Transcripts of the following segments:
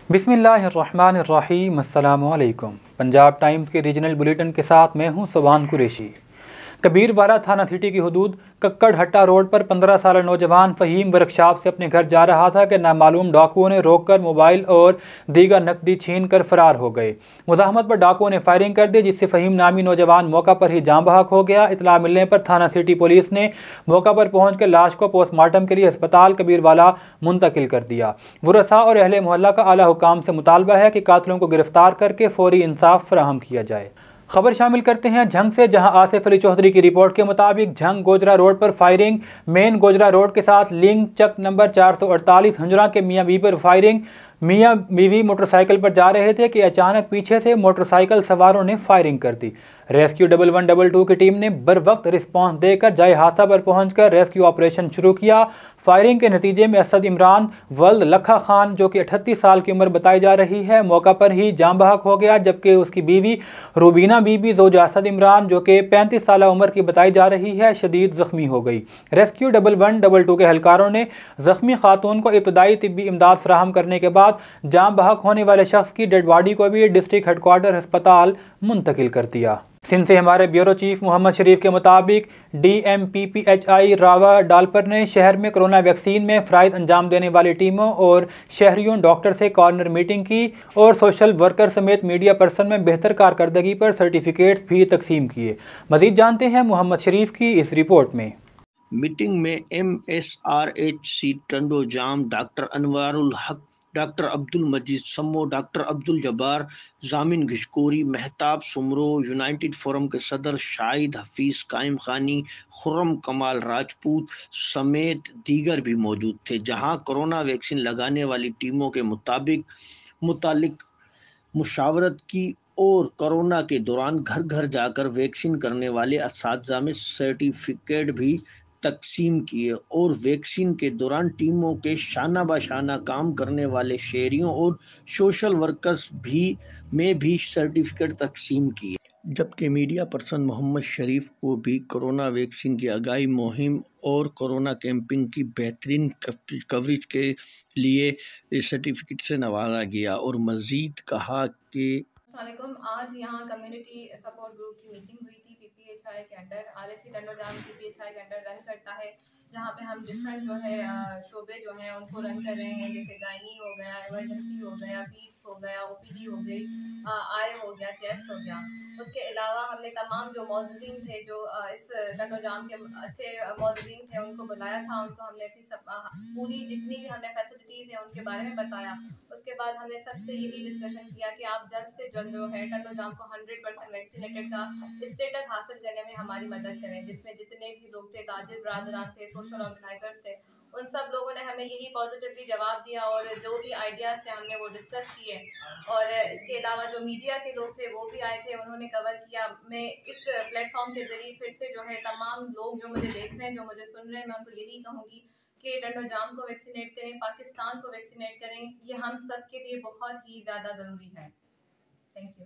बिस्मिल्लाहिर्रहमानिर्रहीम। अस्सलामुअलैकुम। पंजाब टाइम्स के रीजनल बुलेटिन के साथ मैं हूं सुभान कुरैशी। कबीरवाला थाना सिटी की हदूद कक्कड़हट्टा रोड पर 15 साल नौजवान फ़हीम वर्कशॉप से अपने घर जा रहा था कि नामालूम डाकुओं ने रोककर मोबाइल और दीगर नकदी छीन कर फरार हो गए। मुज़ाहमत पर डाकुओं ने फायरिंग कर दी, जिससे फ़हीम नामी नौजवान मौका पर ही जाँ बहक हो गया। इतला मिलने पर थाना सिटी पुलिस ने मौका पर पहुंचकर लाश को पोस्टमार्टम के लिए अस्पताल कबीरवाला मुंतकिल कर दिया। वरसा और अहले मोहल्ला का आला हुकाम से मुतालबा है कि कातिलों को गिरफ्तार करके फौरी इंसाफ फराहम किया जाए। खबर शामिल करते हैं झंग से, जहां आसिफ अली चौधरी की रिपोर्ट के मुताबिक झंग गोजरा रोड पर फायरिंग। मेन गोजरा रोड के साथ लिंक चक नंबर 448 हंजरा के मियाँ बीवी पर फायरिंग। मियाँ बीवी मोटरसाइकिल पर जा रहे थे कि अचानक पीछे से मोटरसाइकिल सवारों ने फायरिंग कर दी। रेस्क्यू 1112 की टीम ने बर वक्त रिस्पॉन्स देकर जाए हादसा पर पहुंचकर रेस्क्यू ऑपरेशन शुरू किया। फायरिंग के नतीजे में असद इमरान वल्द लखा खान, जो कि 38 साल की उम्र बताई जा रही है, मौका पर ही जाँ बहक हो गया, जबकि उसकी बीवी रूबीना बीबी ज़ौजा असद इमरान, जो कि 35 साल उम्र की बताई जा रही है, शदीद ज़ख्मी हो गई। रेस्क्यू 1112 के एहलकारों ने ज़ख्मी खातून को इब्तदाई तिब्बी इमदाद फराहम करने के बाद जाँ बहक होने वाले शख्स की डेड बॉडी को भी डिस्ट्रिक्ट हेडक्वार्टर अस्पताल मुंतकिल कर दिया। सिंध से हमारे ब्यूरो चीफ मोहम्मद शरीफ के मुताबिक DMPPHI रावा डालपर ने शहर में कोरोना वैक्सीन में फ़राइज़ अंजाम देने वाली टीमों और शहरियों डॉक्टर से कॉर्नर मीटिंग की और सोशल वर्कर समेत मीडिया पर्सन में बेहतर कारकर्दगी पर सर्टिफिकेट्स भी तकसीम किए। मज़ीद जानते हैं मोहम्मद शरीफ की इस रिपोर्ट में। मीटिंग में MSRHC टंडो जाम, डॉक्टर अनवारुल हक, डॉक्टर अब्दुल मजीद सम्मो, डॉक्टर अब्दुल जब्बार, जामिन घिशकोरी, महताब सुमरो, यूनाइटेड फोरम के सदर शाहिद हफीज कायम खानी, खुर्रम कमाल राजपूत समेत दीगर भी मौजूद थे। जहां कोरोना वैक्सीन लगाने वाली टीमों के मुतालिक मुशावरत की और कोरोना के दौरान घर घर जाकर वैक्सीन करने वाले असातिज़ा में सर्टिफिकेट भी तकसीम किए और वैक्सीन के दौरान टीमों के शाना बाशाना काम करने वाले शहरियों और सोशल वर्कर्स में भी सर्टिफिकेट तकसीम किए। जबकि मीडिया पर्सन मोहम्मद शरीफ को भी कोरोना वैक्सीन की आगाही मुहिम और कोरोना कैंपिंग की बेहतरीन कवरेज के लिए सर्टिफिकेट से नवाजा गया और मज़ीद कहा कि आज यहाँ कम्युनिटी सपोर्ट ग्रुप की मीटिंग हुई थी PPHI के अंडर। RSC टंडो जाम PPHI के अंडर रन करता है, जहाँ पे हम डिफरेंट जो है शोबे जो हैं उनको रन कर रहे हैं, जैसे गायनी हो गया, इमरजेंसी हो गया, पीड्स हो गया, OPD हो गई, आई हो गया, चेस्ट हो गया। उसके अलावा हमने तमाम जो मौजूदीन थे, जो इस टंडो जाम के अच्छे मौजूदीन थे, उनको बुलाया था। उनको हमने फिर सब पूरी जितनी भी हमने फैसिलिटीज़ हैं उनके बारे में बताया। उसके बाद हमने सबसे यही डिस्कशन किया कि आप जल्द से जल्द जो है टंडो जाम को 100% वैक्सीनेटेड का स्टेटस हासिल करने में हमारी मदद करें, जिसमें जितने भी लोग थे, ताजिर बरादरान थे, सोशल ऑर्गेनाइजर्स थे, उन सब लोगों ने हमें यही पॉजिटिवली जवाब दिया और जो भी आइडियाज़ थे हमने वो डिस्कस किए। और इसके अलावा जो मीडिया के लोग थे वो भी आए थे, उन्होंने कवर किया। मैं इस प्लेटफॉर्म के ज़रिए फिर से जो है तमाम लोग जो मुझे देख रहे हैं, जो मुझे सुन रहे हैं, मैं उनको यही कहूँगी कि टंडो जाम को वैक्सीनेट करें, पाकिस्तान को वैक्सीनेट करें। ये हम सब के लिए बहुत ही ज़्यादा ज़रूरी है। Thank you.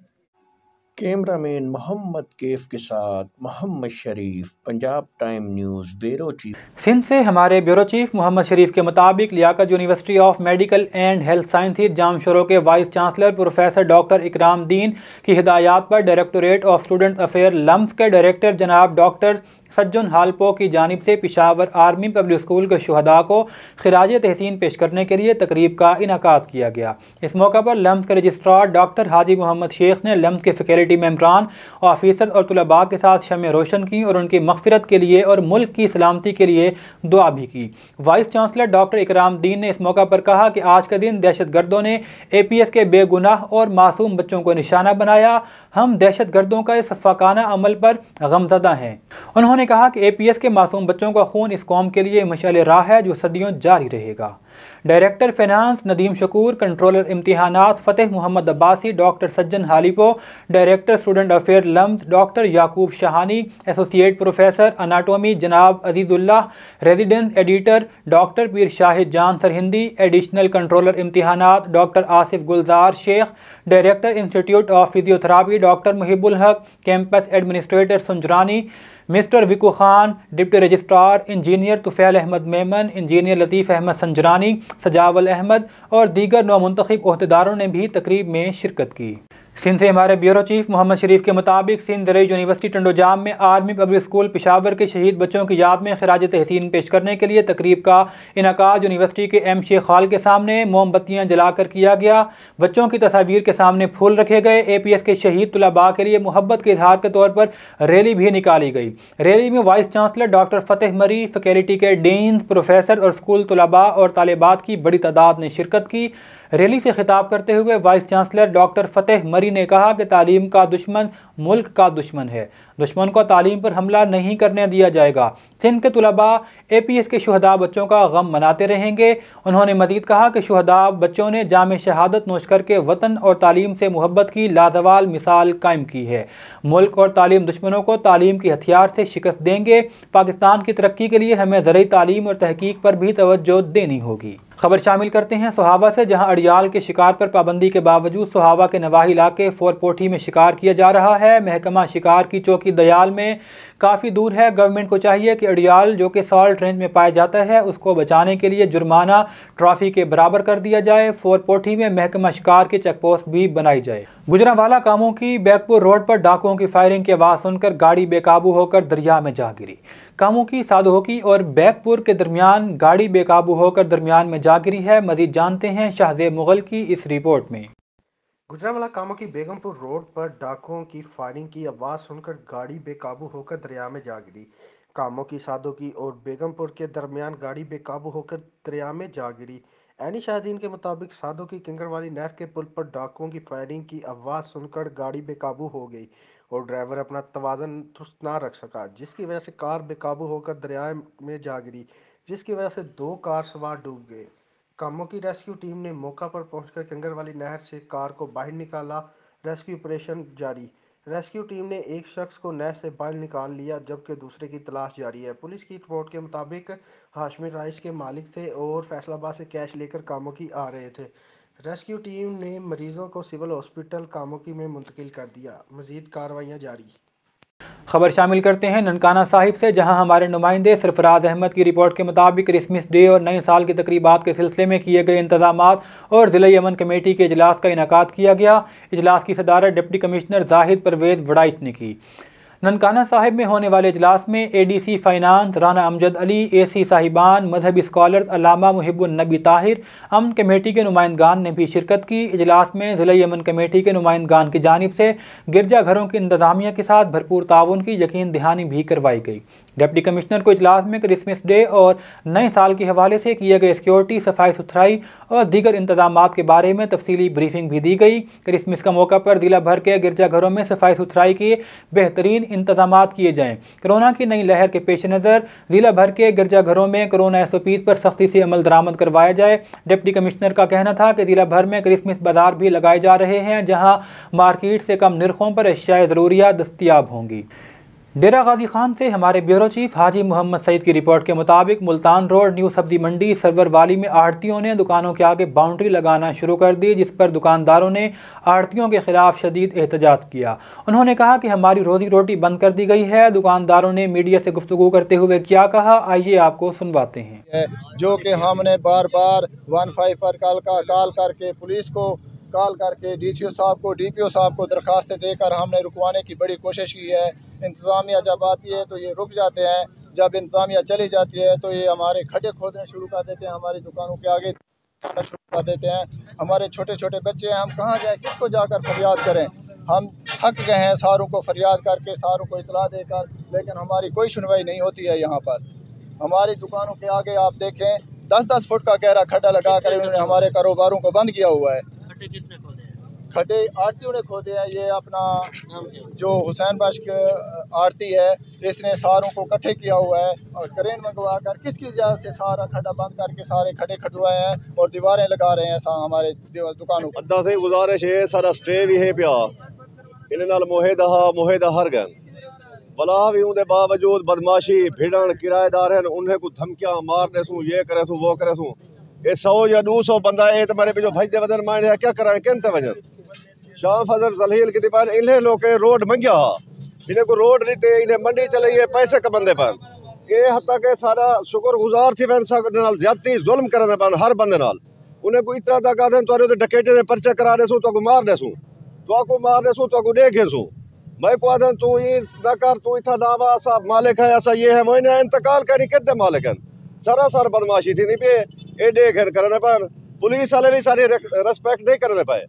Cameraman Mohammad Kaif के साथ Mohammad Sharif, Punjab time news bureau chief. Sindh से हमारे ब्यूरो चीफ मोहम्मद शरीफ के मुताबिक Liaquat university of medical and health sciences Jamshoro के वाइस चांसलर प्रोफेसर डॉक्टर इकराम दीन की हिदायत पर directorate of student affair LUMS के डायरेक्टर जनाब डॉक्टर सज्जन हालपो की जानिब से पेशावर आर्मी पब्लिक स्कूल के शुहदा को खिराज तहसीन पेश करने के लिए तकरीब का इनकाद किया गया। इस मौका पर लम्स के रजिस्ट्रार डॉक्टर हाजी मोहम्मद शेख ने लम्स के फैकल्टी मेम्बरान, ऑफिसर और तलबा के साथ शम्में रोशन की और उनकी मग़फ़िरत के लिए और मुल्क की सलामती के लिए दुआ भी की। वाइस चांसलर डॉक्टर इकराम दीन ने इस मौका पर कहा कि आज का दिन दहशत गर्दों ने APS के बेगुनाह और मासूम बच्चों को निशाना बनाया। हम दहशत गर्दों का इस सफ़ाकाना अमल पर गमज़दा हैं। उन्होंने कहा कि APS के मासूम बच्चों का खून इस कौम के लिए मशाल राह है जो सदियों जारी रहेगा। Director finance Nadeem Shakoor, controller इम्तिहानात Fateh Mohammad Abbasi, doctor Sajjan Halipo, director student affair LUMHS doctor Yaqoob Shahani, associate professor anatomy जनाब Azizullah, resident editor doctor Pir Shahid Jan Sarhindi, additional controller इम्तिहानात doctor Asif Gulzar Sheikh, director institute of physiotherapy doctor Muhibul Haq, campus administrator Sunjrani, mister Viku Khan, deputy registrar engineer Tufail Ahmed Memon, engineer Latif Ahmed Sanjrani, Sajawal Ahmed और दीगर नौमुंतखब ओहदेदारों ने भी तकरीब में शिरकत की। सिंध से हमारे ब्यूरो चीफ मोहम्मद शरीफ के मुताबिक सिंध ज़रई यूनिवर्सिटी टंडोजाम में आर्मी पब्लिक स्कूल पेशावर के शहीद बच्चों की याद में खिराज तहसीन पेश करने के लिए तकरीब का इनकाद यूनिवर्सिटी के एम शेख खाल के सामने मोमबत्तियां जलाकर किया गया। बच्चों की तस्वीर के सामने फूल रखे गए। APS के शहीद तुलबा के लिए मोहब्बत के इजहार के तौर पर रैली भी निकाली गई। रैली में वाइस चांसलर डॉक्टर फतेह मरी, फैकल्टी के डीन, प्रोफेसर और स्कूल तुलबा और तालिबात की बड़ी तादाद ने शिरकत की। रैली से खिताब करते हुए वाइस चांसलर डॉक्टर फतेह मरी ने कहा कि तालीम का दुश्मन मुल्क का दुश्मन है। दुश्मन को तालीम पर हमला नहीं करने दिया जाएगा। सिंध के तुलबा APS के शुहदा बच्चों का गम मनाते रहेंगे। उन्होंने मजीद कहा कि शुहदा बच्चों ने जाम शहादत नोश करके वतन और तालीम से मोहब्बत की लाजवाल मिसाल कायम की है। मुल्क और तालीम दुश्मनों को तालीम के हथियार से शिकस्त देंगे। पाकिस्तान की तरक्की के लिए हमें ज़रई तालीम और तहकीक पर भी तवज्जो देनी होगी। खबर शामिल करते हैं सोहावा से, जहां अड़ियाल के शिकार पर पाबंदी के बावजूद सोहावा के नवाही इलाके फोरपोठी में शिकार किया जा रहा है। महकमा शिकार की चौकी दयाल में काफ़ी दूर है। गवर्नमेंट को चाहिए कि अड़ियाल जो कि सॉल्ट रेंज में पाया जाता है उसको बचाने के लिए जुर्माना ट्रॉफी के बराबर कर दिया जाए। फोरपोठी में महकमा शिकार की चेक पोस्ट भी बनाई जाए। गुजरांवाला कामों की बैकपुर रोड पर डाकुओं की फायरिंग की आवाज़ सुनकर गाड़ी बेकाबू होकर दरिया में जा गिरी। कामों की सादोकी और बैकपुर के दरमियान गाड़ी बेकाबू होकर दरमियान में जा गिरी है। मजीद जानते हैं शाहजेब मुगल की इस रिपोर्ट में। गुजरांवाला कामों की बेगमपुर रोड पर डाकुओं की फायरिंग की आवाज़ सुनकर गाड़ी बेकाबू होकर दरिया में जा गिरी। कामों की सादोकी और बेगमपुर के दरमियान गाड़ी बेकाबू होकर दरिया में जा गिरी। ऐनी शाहदीन के मुताबिक सादोकी किंगरवाली नहर के पुल पर डाकुओं की फायरिंग की आवाज़ सुनकर गाड़ी बेकाबू हो गई और ड्राइवर अपना तवाज़ुन दुरुस्त ना रख सका, जिसकी वजह से कार बेकाबू होकर दरिया में जा गिरी, जिसकी वजह से 2 कार सवार डूब गए। कामों की रेस्क्यू टीम ने मौका पर पहुंचकर किंगरवाली नहर से कार को बाहर निकाला। रेस्क्यू ऑपरेशन जारी। रेस्क्यू टीम ने एक शख्स को नहर से बाहर निकाल लिया जबकि दूसरे की तलाश जारी है। पुलिस की रिपोर्ट के मुताबिक हाशमी राइस के मालिक थे और फैसलाबाद से कैश लेकर कामों की आ रहे थे। रेस्क्यू टीम ने मरीजों को सिविल हॉस्पिटल कामों की में मुंतकिल कर दिया। मजीद कार्रवाइयाँ जारी। खबर शामिल करते हैं ननकाना साहिब से, जहां हमारे नुमाइंदे सरफराज अहमद की रिपोर्ट के मुताबिक क्रिसमस डे और नए साल की तकरीबात के सिलसिले में किए गए इंतजामात और ज़िला अमन कमेटी के इजलास का इनेकाद किया गया। इजलास की सदारत डिप्टी कमिश्नर जाहिद परवेज़ वड़ाइच ने की। ननकाना साहिब में होने वाले इजलास में ADC finance Rana Amjad Ali, AC साहिबान, मजहबी स्कॉलर्स अल्लामा मुहिबुन नबी ताहिर, अमन कमेटी के नुमाइंदगान ने भी शिरकत की। इजलास में ज़िला अमन कमेटी के नुमाइंदगान की जानिब से गिरजा घरों की इंतजामिया के साथ भरपूर ताउन की यकीन दहानी भी करवाई गई। डिप्टी कमिश्नर को इजलास में क्रिसमस डे और नए साल के हवाले से किए गए सिक्योरिटी, सफाई सुथराई और दीगर इंतजामात के बारे में तफसीली ब्रीफिंग भी दी गई। क्रिसमस का मौका पर जिला भर के गिरजाघरों में सफाई सुथराई के बेहतरीन इंतजामात किए जाएँ। कोरोना की नई लहर के पेश नज़र जिला भर के गिरजाघरों में कोरोना SOPs पर सख्ती से अमल दरामद करवाया जाए। डिप्टी कमिश्नर का कहना था कि जिला भर में क्रिसमस बाजार भी लगाए जा रहे हैं, जहाँ मार्केट से कम निर्खों पर अशियाए ज़रूरिया दस्तियाब होंगी। डेरा गाजी खान से हमारे ब्यूरो चीफ हाजी मोहम्मद सईद की रिपोर्ट के मुताबिक मुल्तान रोड न्यू सब्जी मंडी सरवर वाली में आढ़तियों ने दुकानों के आगे बाउंड्री लगाना शुरू कर दी, जिस पर दुकानदारों ने आढ़तियों के खिलाफ शदीद एहतजाज किया। उन्होंने कहा कि हमारी रोजी रोटी बंद कर दी गई है। दुकानदारों ने मीडिया से गुफ्तगू करते हुए क्या कहा, आइए आपको सुनवाते हैं। जो कि हमने बार बार 15 पर कॉल करके पुलिस को कॉल करके DCO साहब को DPO साहब को दरखास्तें देकर हमने रुकवाने की बड़ी कोशिश की है। इंतज़ामिया जब आती है तो ये रुक जाते हैं, जब इंतज़ामिया चली जाती है तो ये हमारे खड्डे खोदने शुरू कर देते हैं, हमारी दुकानों के आगे शुरू कर देते हैं। हमारे छोटे छोटे बच्चे हैं, हम कहाँ जाएँ, किसको जाकर फरियाद करें। हम थक गए हैं सारों को फरियाद करके, सारों को इतला देकर, लेकिन हमारी कोई सुनवाई नहीं होती है। यहाँ पर हमारी दुकानों के आगे आप देखें 10-10 फुट का गहरा खड्डा लगा कर इन्होंने हमारे कारोबारों को बंद किया हुआ है। किसने खोदे हैं? खड्डे आड़तियों ने खोदे हैं। ये अपना जो हुसैन बख्श आड़ती है, इसने सारों को इकट्ठे किया हुआ है और क्रेन मंगवा कर किसकी वजह से सारा खड्डा बंद करके सारे खड्डे खड़वाए हैं और दीवारें लगा रहे हैं हमारे दुकानों पर। अद्दा से गुजारिश है, सारा स्टे भी है पिया इन नाल मुहेदा हर गए भला भी उनके बावजूद बदमाशी भिड़न किराएदार हैं, उन्हें को धमकियां मारने सू, ये करे सू, वो करे सू। ये 100 या 200 बंदा है तो मेरे पे जो भजते वजन मारे क्या कराएं, कहते वजन शाह फजल जलील की दिपान इन्हें लोग रोड मंगिया, इन्हें को रोड रीते इन्हें मंडी चले पैसे का बंदे पान ये हत्ता के सारा शुक्रगुजार थी वैन सा ज्यादती जुल्म करने पान हर बंदे नाल। उन्हें को इतना तक आते तो डकेटे पर्चे करा देसूँ तो मार देसूँ तो देखेसूँ मैं को आदन तू ये न कर तू इतना दावा ऐसा मालिक है ऐसा ये है मैंने इंतकाल करी कितने मालिक हैं सरासर बदमाशी थी नहीं पे ए देख करने पर पुलिस वाले भी सारे रेस्पेक्ट नहीं करने पाए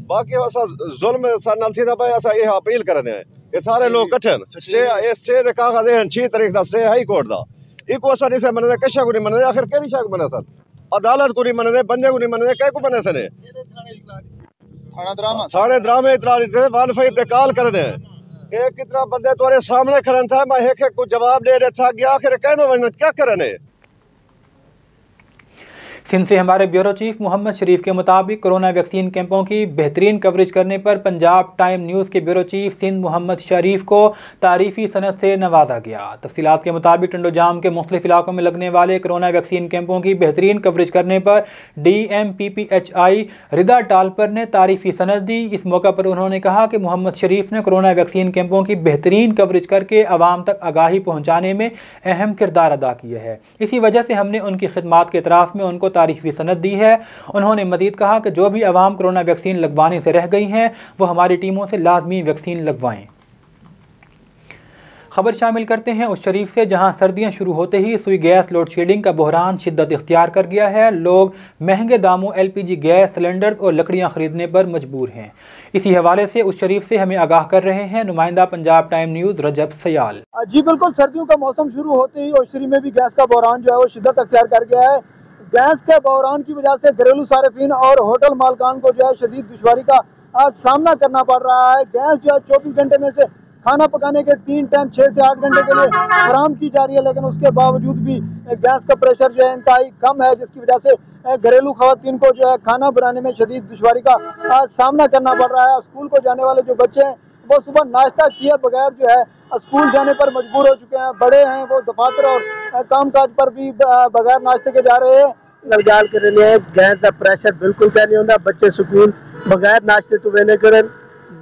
बाकी ऐसा जुल्म सा नल थी ना पाए ऐसा ये अपील करने हैं ये सारे लोग कठिन स्टे दे कागज हैं 6 तारीख दा स्टे हाई कोर्ट दा इको ऐसा नहीं से मने कशा को नहीं मने आखिर केरी शक मने सर अदालत को नहीं मने बंदे को नहीं मने कै को मने सने थाने ड्रामे इतरा थे 15 पे कॉल कर दे एक कितना बंदे तोरे सामने खड़न था मैं एक को जवाब दे रहा था गया आखिर कहनो वजन क्या करने। सिंध से हमारे ब्यूरो चीफ मोहम्मद शरीफ के मुताबिक कोरोना वैक्सीन कैंपों की बेहतरीन कवरेज करने पर पंजाब टाइम न्यूज़ के ब्यूरो चीफ सिंध मोहम्मद शरीफ को तारीफी सनद से नवाजा गया। तफसीलात के मुताबिक टंडोजाम के मुख्तलिफ इलाकों में लगने वाले कोरोना वैक्सीन कैंपों की बेहतरीन कवरेज करने पर DMPPHI रिदा टालपर ने तारीफी सनद दी। इस मौका पर उन्होंने कहा कि मोहम्मद शरीफ ने कोरोना वैक्सीन कैंपों की बेहतरीन कवरेज करके आवाम तक आगाही पहुँचाने में अहम किरदार अदा किया है। इसी वजह से हमने उनकी खिदमात के इतराफ़ में उनको तारीफी सनद दी है। उन्होंने मजीद कहा कि जो भी आवाम कोरोना वैक्सीन लगवाने से रह गई हैं वो हमारी टीमों से लाजमी वैक्सीन लगवाएं। खबर शामिल करते हैं उस शरीफ से जहां सर्दियां शुरू होते ही सुई गैस लोड शेडिंग का बहरान शिद्दत इख्तियार कर गया है। लोग महंगे दामों LPG गैस सिलेंडर्स और लकड़ियां खरीदने पर मजबूर हैं। इसी हवाले से उस शरीफ से हमें आगाह कर रहे हैं नुमाइंदा पंजाब टाइम न्यूज़ रजब सयाल। जी बिल्कुल, सर्दियों का मौसम शुरू होते ही ओशरी में भी गैस का बहरान जो है वो शिद्दत अख्तियार कर गया है। गैस के बहरान की वजह से घरेलू सार्फिन और होटल मालकान को जो है शदीद दुश्वारी का आज सामना करना पड़ रहा है। गैस जो है 24 घंटे में से खाना पकाने के 3 टाइम 6 से 8 घंटे के लिए फराहम की जा रही है, लेकिन उसके बावजूद भी गैस का प्रेशर जो है इंतहाई कम है, जिसकी वजह से घरेलू खवातीन को जो है खाना बनाने में शदीद दुश्वारी का सामना करना पड़ रहा है। स्कूल को जाने वाले जो बच्चे हैं वो सुबह नाश्ता किए बगैर जो है स्कूल जाने पर मजबूर हो चुके हैं। बड़े हैं वो दफातर और कामकाज पर भी बगैर नाश्ते के जा रहे हैं। गल कर रहे हैं गैस का प्रेशर बिल्कुल क्या नहीं होता। बच्चे स्कूल बगैर नाश्ते तो वेने करन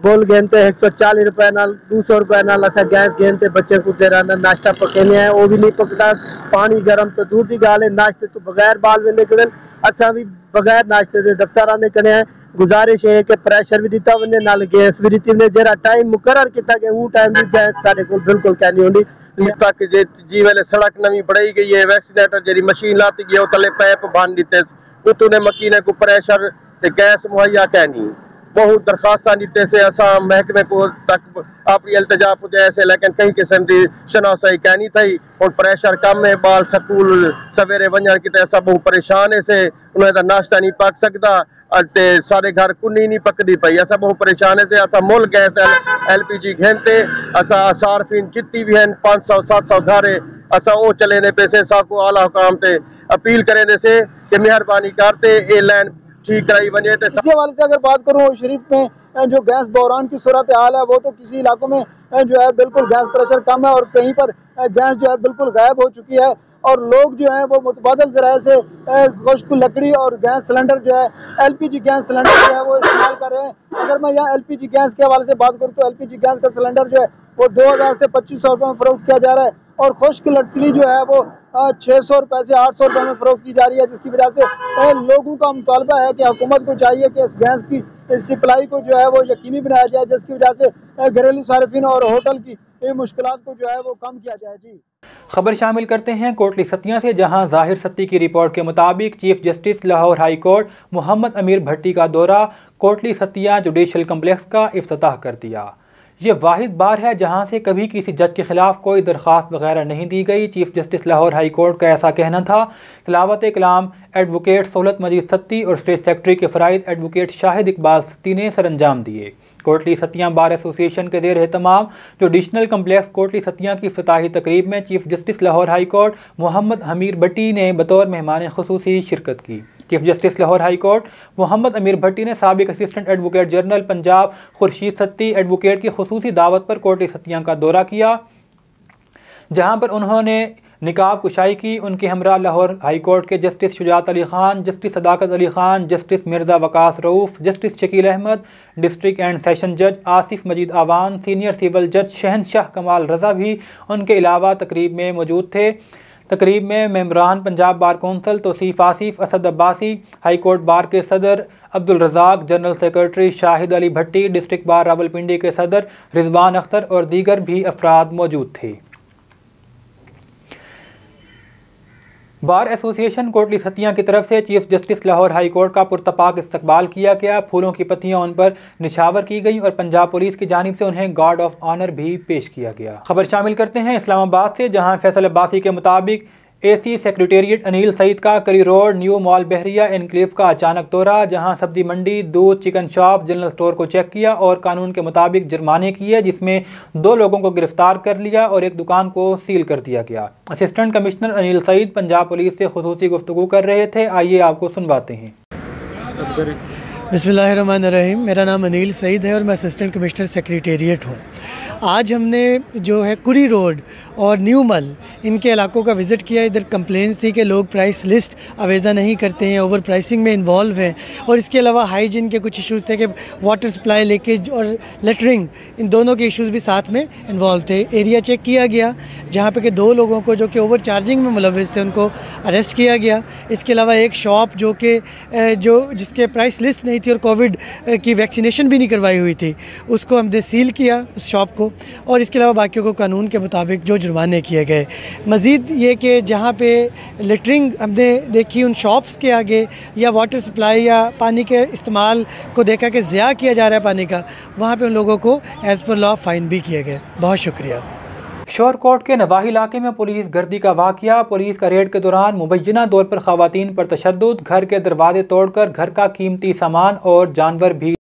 बोल गेनते 140 रुपए नाल 200 रुपए नाल असा गैस गेनते बच्चे को तेरा नाश्ता पकेने है वो भी नहीं पकता। पानी गर्म तो दूर की गाल है, नाश्ते तो बगैर बाल वेने करन असा भी बगैर नाश्ते के दफ्तर आने कने हैं। गुजारिश है कि प्रेशर भी दिता वने नाल गैस भी दिती ने जरा टाइम मुकर्रर किया गया वो टाइम भी गैस सारे को बिल्कुल क्या नहीं होती। तक जी वेले सड़क नवी बढ़ाई गई है, वैक्सीनेटर जी मशीन लाती गई तले पैप बन दिते उतने मकीने को प्रेशर ते गैस मुहैया कहनी। बहुत दरखास्त दिते से असा महकमे को तक अपनी इल्तजा पुजाए से, लेकिन कई किस्म की शनासाई कहनी थी। और प्रेशर कम है, बाल स्कूल सवेरे वजन कि बहुत परेशान है से उन्हें नाश्ता नहीं पक सकता ते सारे घर कुन्नी नहीं पकती पई। असा बहुत परेशान है से असा मुल गैस LPG घेनते असा सार्फिन जितनी भी हैं 500-700 घर असा वो चले ने पैसे साको आला हुकाम ते अपील करें दे से कि मेहरबानी करते ये लाइन ठीक कराई वजे। इसी हवाले से अगर बात करूँ शरीफ में जो गैस बहरान की सूरत हाल है वो तो किसी इलाकों में जो है बिल्कुल गैस प्रेशर कम है और कहीं पर गैस जो है बिल्कुल गायब हो चुकी है और लोग जो है वो मुतबादल ज़राए से खुश्क लकड़ी और गैस सिलेंडर जो है LPG गैस सिलेंडर जो है वो इस्तेमाल कर रहे हैं। अगर मैं यहाँ LPG गैस के हवाले से बात करूँ तो LPG गैस का सिलेंडर जो है वो 2000 से 2500 रुपये में फरोख्त किया जा रहा है और खुश्क लकड़ी जो है वो 600 रुपये से 800 रुपये में फरोख्त की जा रही है, जिसकी वजह से लोगों का मुतालबा है कि हुकूमत को चाहिए कि इस गैस की सप्लाई को जो है वो यकीनी बनाया जाए, जिसकी वजह से घरेलू सार्फिन और होटल की मुश्किलात को जो है वो कम किया जाए। जी खबर शामिल करते हैं कोटली सतिया से, जहां जाहिर सत्ती की रिपोर्ट के मुताबिक chief justice Lahore high court Muhammad Ameer Bhatti का दौरा कोटली सतिया जुडिशल कम्प्लेक्स का इफ्तिताह कर दिया। ये वाहिद बार है जहां से कभी किसी जज के खिलाफ कोई दरख्वास्त वगैरह नहीं दी गई। Chief justice Lahore high court का ऐसा कहना था। तिलावत कलाम एडवोकेट सहूलत मजीद सत्ती और स्टेट सेक्रेटरी के फ़राइज़ एडवोकेट शाहिद इकबाल सत्ती ने सर अंजाम दिए। कोटली सतिया बार एसोसिएशन के ज़ेर एहतमाम जुडिशनल कम्प्लेक्स कोटली सतिया की इफ्तिताही तकरीब में chief justice Lahore high court Muhammad Ameer Bhatti ने बतौर मेहमान खुसूसी शिरकत की। Chief justice Lahore high court Muhammad Ameer Bhatti ने साबिक assistant advocate general Punjab Khurshid Satti advocate की खुसूसी दावत पर कोटली सतिया का दौरा किया, जहां पर उन्होंने निकाब कुशाई की। उनके हमरा लाहौर हाई कोर्ट के justice Shujaat Ali Khan, justice Sadaqat Ali Khan, justice Mirza Waqas Rauf, justice Shakeel Ahmad, district and session जज आसिफ मजीद आवान, सीनियर सिविल जज शहनशाह कमाल रज़ा भी उनके अलावा तकरीब में मौजूद थे। तकरीब में मेंबरान Punjab bar council Tauseef Asif, Asad Abbasi, high court bar के सदर Abdul Razzaq, general secretary Shahid Ali Bhatti, district bar Rawalpindi के सदर रिजवान अख्तर और दीगर भी अफराद मौजूद थे। बार एसोसिएशन कोटली सतिया की तरफ से chief justice Lahore high court का पुरतपाक इस्तकबाल किया गया। फूलों की पत्तियां उन पर निछावर की गई और पंजाब पुलिस की जानिब से उन्हें गार्ड ऑफ ऑनर भी पेश किया गया। खबर शामिल करते हैं इस्लामाबाद से, जहां फैसल अब्बासी के मुताबिक एसी सेक्रेटेरिएट अनिल सईद का करी रोड न्यू मॉल बहरिया एनक्लेव का अचानक दौरा, जहां सब्जी मंडी, दूध, चिकन शॉप, जनरल स्टोर को चेक किया और कानून के मुताबिक जुर्माने किए, जिसमें 2 लोगों को गिरफ्तार कर लिया और एक दुकान को सील कर दिया गया। Assistant commissioner Anil Saeed Punjab police से खुसूसी गुफ्तगू कर रहे थे, आइए आपको सुनवाते हैं। बिस्मिल्लाहिर्रहमानिर्रहीम, मेरा नाम अनिल सईद है और मैं असिस्टेंट कमिश्नर सेक्रेटेरिएट हूँ। आज हमने जो है कुरी रोड और न्यू मल इनके इलाकों का विज़िट किया। इधर कंप्लेंट्स थी कि लोग प्राइस लिस्ट अवेज़ा नहीं करते हैं, ओवर प्राइसिंग में इन्वॉल्व हैं और इसके अलावा हाइजीन के कुछ इश्यूज़ थे कि वाटर सप्लाई लीकेज और लेटरिंग, इन दोनों के इश्यूज़ भी साथ में इन्वॉल्व थे। एरिया चेक किया गया जहाँ पे कि 2 लोगों को जो कि ओवर चार्जिंग में मुलव्विस थे उनको अरेस्ट किया गया। इसके अलावा एक शॉप जो कि जिसके प्राइस लिस्ट नहीं थी और कोविड की वैक्सीनेशन भी नहीं करवाई हुई थी, उसको हमने सील किया उस शॉप को, और इसके अलावा बाकियों को कानून के मुताबिक जो जुर्माने किए गए। मज़ीद ये कि जहाँ पे लेटरिंग हमने देखी उन शॉप्स के आगे या वाटर सप्लाई या पानी के इस्तेमाल को देखा कि ज़िया किया जा रहा है पानी का, वहाँ पे उन लोगों को एज़ पर लॉ फ़ाइन भी किए गए। बहुत शुक्रिया। शोरकोट के नवाही इलाके में पुलिस गर्दी का वाक़या। पुलिस का रेड के दौरान मुबैना तौर पर ख़वातीन पर तशद्दुद, घर के दरवाजे तोड़कर घर का कीमती सामान और जानवर भी।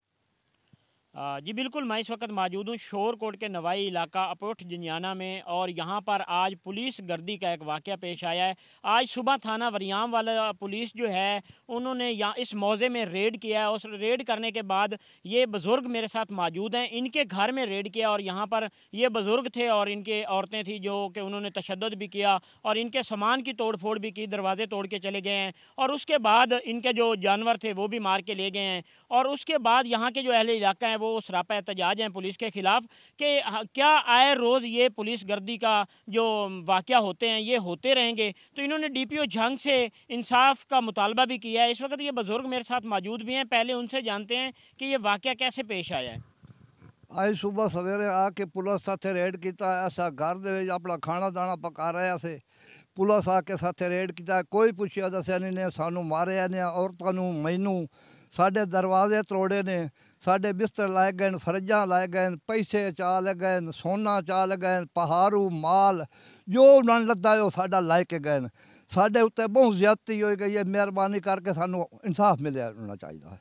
जी बिल्कुल, मैं इस वक्त मौजूद हूँ शोरकोट के नवाई इलाका अपोठ जिन्याना में और यहाँ पर आज पुलिस गर्दी का एक वाक़या पेश आया है। आज सुबह थाना वरियाम वाला पुलिस जो है उन्होंने यहाँ इस मौज़े में रेड किया है। उस रेड करने के बाद ये बुज़ुर्ग मेरे साथ मौजूद हैं, इनके घर में रेड किया और यहाँ पर ये बुज़ुर्ग थे और इनके औरतें थी जो कि उन्होंने तशद्दुद भी किया और इनके सामान की तोड़ फोड़ भी की, दरवाजे तोड़ के चले गए हैं और उसके बाद इनके जो जानवर थे वो भी मार के ले गए हैं। और उसके बाद यहाँ के जो अहले इलाका हैं वो सरापा एहतजाज हैं पुलिस के ख़िलाफ़ कि क्या आए रोज़ ये पुलिस गर्दी का जो वाक़या होते हैं ये होते रहेंगे। तो इन्होंने DPO झंग से इंसाफ का मुतालबा भी किया है। इस वक्त ये बुज़ुर्ग मेरे साथ मौजूद भी हैं, पहले उनसे जानते हैं कि ये वाक़या कैसे पेश आया है। आज सुबह सवेरे आके पुलिस साथ रेड किया, ऐसा घर दे अपना खाना दाना पका रहा से पुलिस आके साथ रेड किया, कोई पूछिया दसिया नहीं ने, सानू मारिया ने, औरतों नू मैनू, साडे दरवाजे तोड़े ने, साडे बिस्तर लाए गए, फरजा लाए गए, पैसे चा ले गए, सोना चा ले गए, पहाड़ू माल जो उन्होंने लद्दा है साडा ला के गए। साडे उत्ते बहुत ज्यादती हो गई है, मेहरबानी करके सानू इंसाफ मिले होना चाहिए।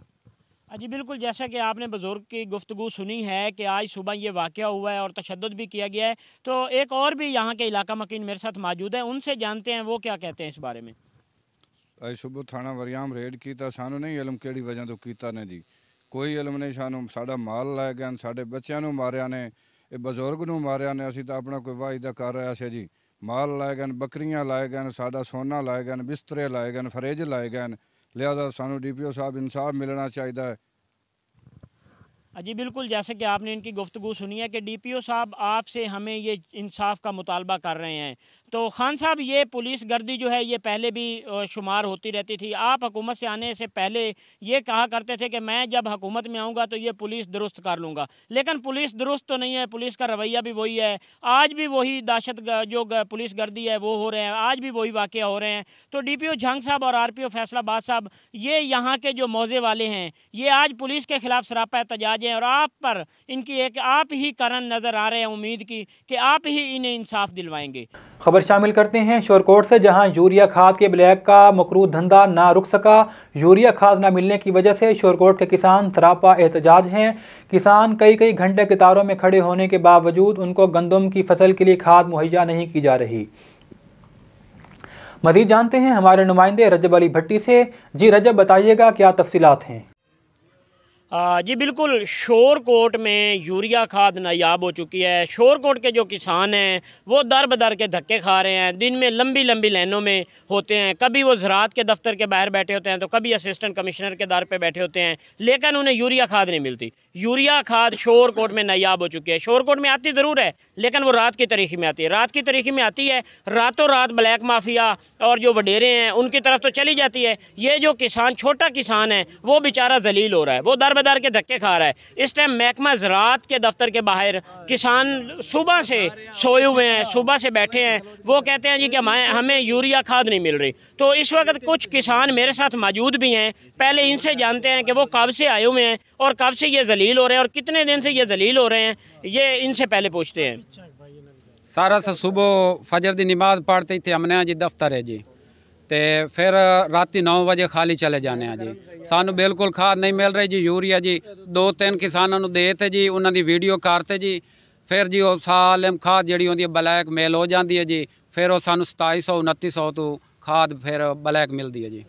जी बिल्कुल, जैसा कि आपने बुज़ुर्ग की गुफ्तगू सुनी है कि आज सुबह ये वाक़या हुआ है और तशद्दुद भी किया गया है, तो एक और भी यहाँ के इलाका मकीन मेरे साथ मौजूद है, उनसे जानते हैं वो क्या कहते हैं इस बारे में। आज सुबह थाना वरियाम रेड किया, सानू नहीं इलम केड़ी वजह तो किया ने जी, कोई इलम नहीं सानू, साडा माल लै गए, साडे बच्चों नू मारिया ने, बजुर्ग नू मारिया ने, असीं तां अपना कोई वायदा कर रहे से जी, माल लाए गए, बकरियां लाए गए, साडा सोना लाए गए, बिस्तरे लाए गए, फरेज लाए गए, लिहाजा सानू DPO साहब इंसाफ मिलना चाहिए है। जी बिल्कुल, जैसे कि आपने इनकी गुफ्तगू सुनी है कि DPO साहब आपसे हमें ये इंसाफ का मुतालबा कर रहे हैं। तो खान साहब, ये पुलिस गर्दी जो है ये पहले भी शुमार होती रहती थी। आप हुकूमत से आने से पहले ये कहा करते थे कि मैं जब हुकूमत में आऊँगा तो ये पुलिस दुरुस्त कर लूँगा, लेकिन पुलिस दुरुस्त तो नहीं है, पुलिस का रवैया भी वही है। आज भी वही दहशत जो पुलिस गर्दी है वो हो रहे हैं, आज भी वही वाक़या हो रहे हैं। तो DPO झंग साहब और RPO फैसलाबाद साहब, ये यहाँ के जो मौजे वाले हैं ये आज पुलिस के ख़िलाफ़ सरापा एहतजाज हैं और आप पर इनकी एक आप ही कारण नज़र आ रहे हैं, उम्मीद की कि आप ही इन्हें इंसाफ दिलवाएंगे। खबर शामिल करते हैं शोरकोट से, जहां यूरिया खाद के ब्लैक का मकरूह धंधा ना रुक सका। यूरिया खाद ना मिलने की वजह से शोरकोट के किसान सरापा एहतजाज हैं। किसान कई घंटे कतारों में खड़े होने के बावजूद उनको गंदम की फसल के लिए खाद मुहैया नहीं की जा रही। मज़ीद जानते हैं हमारे नुमाइंदे रजब अली भट्टी से। जी रजब, बताइएगा क्या तफसीलात हैं। जी बिल्कुल, शोरकोट में यूरिया खाद नायाब हो चुकी है। शोरकोट के जो किसान हैं वो दर बदर के धक्के खा रहे हैं, दिन में लंबी लंबी लाइनों में होते हैं। कभी वो ज़राअत के दफ्तर के बाहर बैठे होते हैं तो कभी असिस्टेंट कमिश्नर के दर पे बैठे होते हैं, लेकिन उन्हें यूरिया खाद नहीं मिलती। यूरिया खाद शोरकोट में नायाब हो चुकी है। शोरकोट में आती ज़रूर है लेकिन वो रात की तारीखी में आती है। रात की तारीखी में आती है, रातों रात ब्लैक माफिया और जो वडेरे हैं उनकी तरफ तो चली जाती है। ये जो किसान, छोटा किसान है, वो बेचारा जलील हो रहा है, वो दर बदर के धक्के खा रहा है। इस टाइम महकमा ज़राअत के दफ्तर के बाहर किसान सुबह से सोए हुए हैं, सुबह से बैठे हैं। वो कहते हैं जी कि हमें यूरिया खाद नहीं मिल रही। तो इस वक्त कुछ किसान मेरे साथ मौजूद भी हैं। पहले इनसे जानते हैं कि वो कब से आए हुए हैं और कब से ये जलील हो रहे हैं और कितने दिन से ये जलील हो रहे हैं, ये इनसे पहले पूछते हैं। सारा से सुबह फजर की नमाज पढ़ते थे हमने जी दफ्तर है जी, तो फिर राती 9 बजे खाली चले जाने हैं जी। सानू बिल्कुल खाद नहीं मिल रही जी। यूरिया जी 2-3 किसानों दे थे जी, उन्होंने वीडियो करते जी। फिर जी वो साल खाद जी होंगी ब्लैक मेल हो जाती है जी। फिर वो सानू 2700-2900 तो खाद फिर ब्लैक मिलती है जी।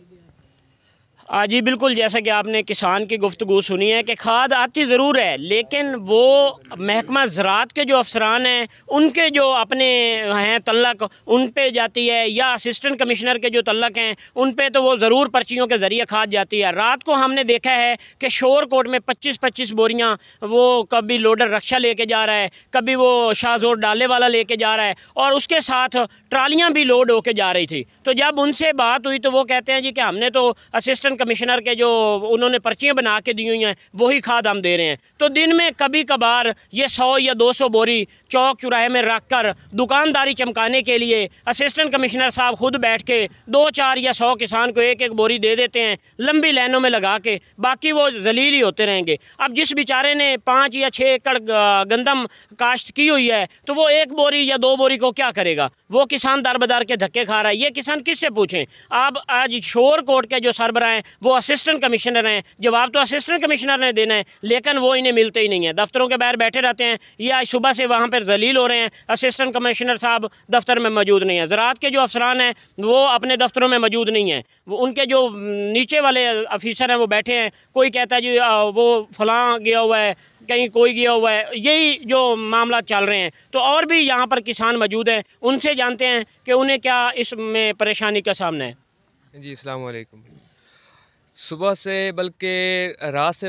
जी बिल्कुल, जैसा कि आपने किसान की गुफ्तगू सुनी है कि खाद आती ज़रूर है, लेकिन वो महकमा ज़राअत के जो अफसरान हैं उनके जो अपने हैं तल्लक उन पे जाती है, या असिस्टेंट कमिश्नर के जो तल्लक हैं उन पे तो वो ज़रूर पर्चियों के ज़रिए खाद जाती है। रात को हमने देखा है कि शोरकोट में 25-25 बोरियाँ वो कभी लोडर रक्षा लेके जा रहा है, कभी वो शाहजोर डाले वाला लेके जा रहा है और उसके साथ ट्रालियाँ भी लोड होके जा रही थी। तो जब उनसे बात हुई तो वो कहते हैं जी कि हमने तो असिस्टेंट कमिश्नर के जो उन्होंने पर्चियाँ बना के दी हुई हैं वही खाद हम दे रहे हैं। तो दिन में कभी कभार ये 100 या 200 बोरी चौक चौराहे में रख कर दुकानदारी चमकाने के लिए असिस्टेंट कमिश्नर साहब खुद बैठ के 2-4 या 100 किसान को एक एक बोरी दे देते हैं, लंबी लाइनों में लगा के, बाकी वो जलील ही होते रहेंगे। अब जिस बेचारे ने 5 या 6 एकड़ गंदम काश्त की हुई है तो वो 1 बोरी या 2 बोरी को क्या करेगा? वो किसान दर बदर के धक्के खा रहा है। ये किसान किससे पूछें? अब आज शोरकोट के जो सरबराह हैं वो असिस्टेंट कमिश्नर हैं, जवाब तो असिस्टेंट कमिश्नर ने देना है, लेकिन वो इन्हें मिलते ही नहीं है। दफ्तरों के बाहर बैठे रहते हैं, ये आज सुबह से वहाँ पर जलील हो रहे हैं। असिस्टेंट कमिश्नर साहब दफ्तर में मौजूद नहीं है। ज़राअत के जो अफसरान हैं वो अपने दफ्तरों में मौजूद नहीं हैं। वो उनके जो नीचे वाले अफीसर हैं वो बैठे हैं, कोई कहता है जी वो फलां गया हुआ है, कहीं कोई गया हुआ है, यही जो मामला चल रहे हैं। तो और भी यहाँ पर किसान मौजूद हैं, उनसे जानते हैं कि उन्हें क्या इसमें परेशानी का सामना है। जी अस्सलाम वालेकुम। सुबह से बल्कि रात से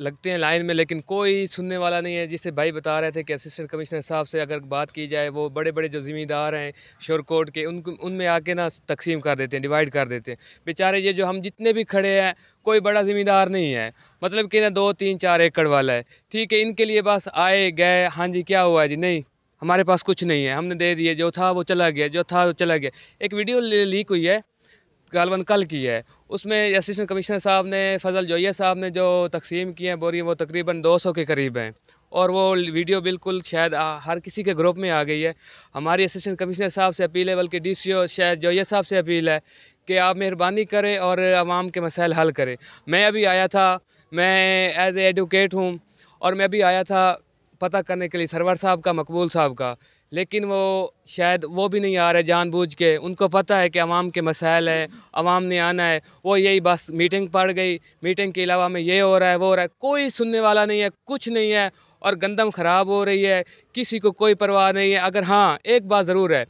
लगते हैं लाइन में, लेकिन कोई सुनने वाला नहीं है। जिससे भाई बता रहे थे कि असिस्टेंट कमिश्नर साहब से अगर बात की जाए, वो बड़े बड़े जो ज़मींदार हैं शोरकोट के, उनमें आके ना तकसीम कर देते हैं, डिवाइड कर देते हैं। बेचारे ये जो हम जितने भी खड़े हैं, कोई बड़ा ज़मींदार नहीं है, मतलब कि ना 2-3-4 एकड़ वाला है, ठीक है। इनके लिए बस आए गए, हाँ जी क्या हुआ जी, नहीं हमारे पास कुछ नहीं है, हमने दे दिए, जो था वो चला गया, जो था वो चला गया। एक वीडियो लीक हुई है, गालबन कल की है, उसमें असिस्टेंट कमिश्नर साहब ने, फजल जोया साहब ने जो तकसीम किए हैं बोरी, वो तकरीबन 200 के करीब हैं। और वो वीडियो बिल्कुल शायद हर किसी के ग्रुप में आ गई है। हमारी असिस्टेंट कमिश्नर साहब से अपील है, बल्कि DCO शायद जोया साहब से अपील है कि आप मेहरबानी करें और आवाम के मसाइल हल करें। मैं अभी आया था, मैं एज ए एडवोकेट हूँ, और मैं अभी आया था पता करने के लिए सरवर साहब का, मकबूल साहब का, लेकिन वो शायद वो भी नहीं आ रहे जानबूझ के। उनको पता है कि आवाम के मसाइल है, आवाम ने आना है, वो यही बस मीटिंग पड़ गई, मीटिंग के अलावा में ये हो रहा है वो हो रहा है, कोई सुनने वाला नहीं है, कुछ नहीं है। और गंदम ख़राब हो रही है, किसी को कोई परवाह नहीं है। अगर हाँ एक बात ज़रूर है,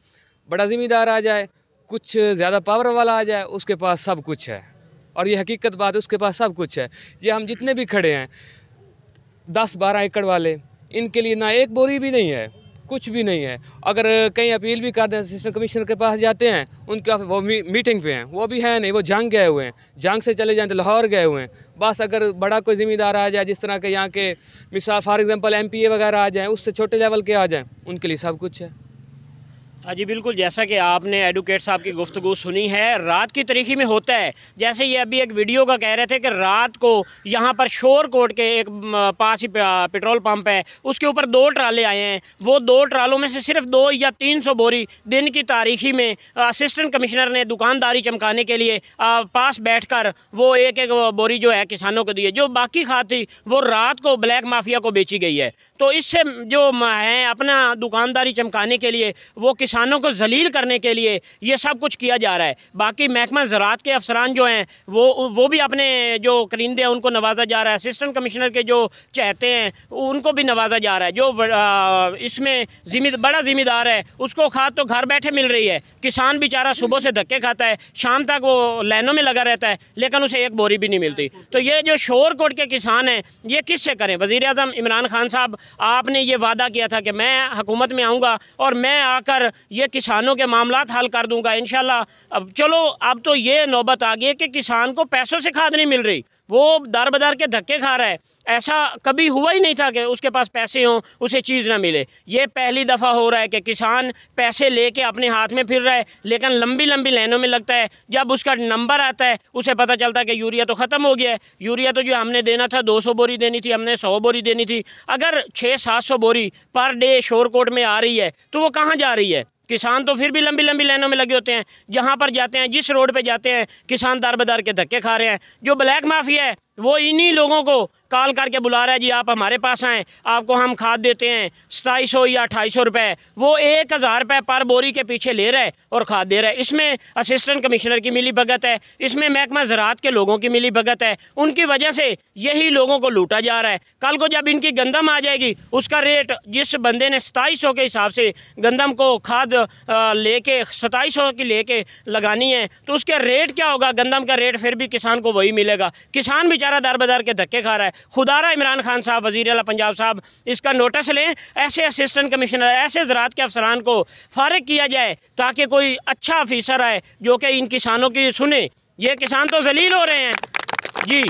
बड़ा ज़िम्मेदार आ जाए, कुछ ज़्यादा पावर वाला आ जाए, उसके पास सब कुछ है, और ये हकीकत बात है, उसके पास सब कुछ है। ये हम जितने भी खड़े हैं 10-12 एकड़ वाले, इनके लिए ना एक बोरी भी नहीं है, कुछ भी नहीं है। अगर कहीं अपील भी करते हैं, असिस्टेंट कमिश्नर के पास जाते हैं, उनका वो मीटिंग पे हैं, वो भी है नहीं, वो जंग गए हुए हैं, जंग से चले जाएँ तो लाहौर गए हुए हैं। बस अगर बड़ा कोई ज़िम्मेदार आ जाए, जिस तरह के यहाँ के मिसाल फॉर एग्जांपल MPA वगैरह आ जाएँ, उससे छोटे लेवल के आ जाएँ, उनके लिए सब कुछ है। जी बिल्कुल, जैसा कि आपने एडवोकेट साहब की गुफ्तगू सुनी है, रात की तारीखी में होता है। जैसे ये अभी एक वीडियो का कह रहे थे कि रात को यहाँ पर शोरकोट के एक पास ही पेट्रोल पंप है, उसके ऊपर 2 ट्राले आए हैं। वो 2 ट्रालों में से सिर्फ 2 या 300 बोरी दिन की तारीखी में असिस्टेंट कमिश्नर ने दुकानदारी चमकाने के लिए पास बैठकर वो एक एक बोरी जो है किसानों को दी है। जो बाकी खाद थी वो रात को ब्लैक माफिया को बेची गई है। तो इससे जो हैं अपना दुकानदारी चमकाने के लिए वो किसान किसानों को जलील करने के लिए ये सब कुछ किया जा रहा है। बाकी महकमा ज़राअत के अफसरान जो हैं वो भी अपने जो करिंदे हैं उनको नवाजा जा रहा है। असिस्टेंट कमिश्नर के जो चहते हैं उनको भी नवाजा जा रहा है। जो इसमें बड़ा ज़िम्मेदार है उसको खाद तो घर बैठे मिल रही है। किसान बेचारा सुबह से धक्के खाता है, शाम तक वो लाइनों में लगा रहता है, लेकिन उसे एक बोरी भी नहीं मिलती। तो ये जो शोरकोट के किसान हैं ये किससे करें? वज़ीर आज़म इमरान खान साहब, आपने ये वादा किया था कि मैं हुकूमत में आऊँगा और मैं आकर ये किसानों के मामलात हल कर दूँगा इंशाल्लाह। अब चलो, अब तो ये नौबत आ गई है कि किसान को पैसों से खाद नहीं मिल रही, वो दर बदर के धक्के खा रहा है। ऐसा कभी हुआ ही नहीं था कि उसके पास पैसे हों उसे चीज़ ना मिले। ये पहली दफ़ा हो रहा है कि किसान पैसे लेके अपने हाथ में फिर रहा है, लेकिन लंबी लंबी लाइनों में लगता है। जब उसका नंबर आता है उसे पता चलता है कि यूरिया तो ख़त्म हो गया है। यूरिया तो जो हमने देना था 200 बोरी देनी थी, हमने 100 बोरी देनी थी। अगर 600-700 बोरी पर डे शोरकोट में आ रही है तो वो कहाँ जा रही है? किसान तो फिर भी लंबी लंबी लाइनों में लगे होते हैं। जहाँ पर जाते हैं, जिस रोड पे जाते हैं, किसान दर बदर के धक्के खा रहे हैं। जो ब्लैक माफिया है वो इन्हीं लोगों को कॉल करके बुला रहा है, जी आप हमारे पास आएँ, आपको हम खाद देते हैं 2700 या 2800 रुपये। वो 1000 रुपये पर बोरी के पीछे ले रहा है और खाद दे रहा है। इसमें असिस्टेंट कमिश्नर की मिली भगत है, इसमें महकमा ज़राअत के लोगों की मिली भगत है। उनकी वजह से यही लोगों को लूटा जा रहा है। कल को जब इनकी गंदम आ जाएगी, उसका रेट जिस बंदे ने 2700 के हिसाब से गंदम को खाद लेके 2700 की लेके लगानी है, तो उसके रेट क्या होगा? गंदम का रेट फिर भी किसान को वही मिलेगा। किसान बेचारा दर बदर के धक्के खा रहा है। खुदारा इमरान खान साहब, वज़ीर आला पंजाब साहब, इसका नोटिस लें। ऐसे असिस्टेंट कमिश्नर, ऐसे ज़राअत के अफसरान को फारिग किया जाए ताकि कोई अच्छा ऑफिसर आए जो कि इन किसानों की सुने। ये किसान तो जलील हो रहे हैं जी।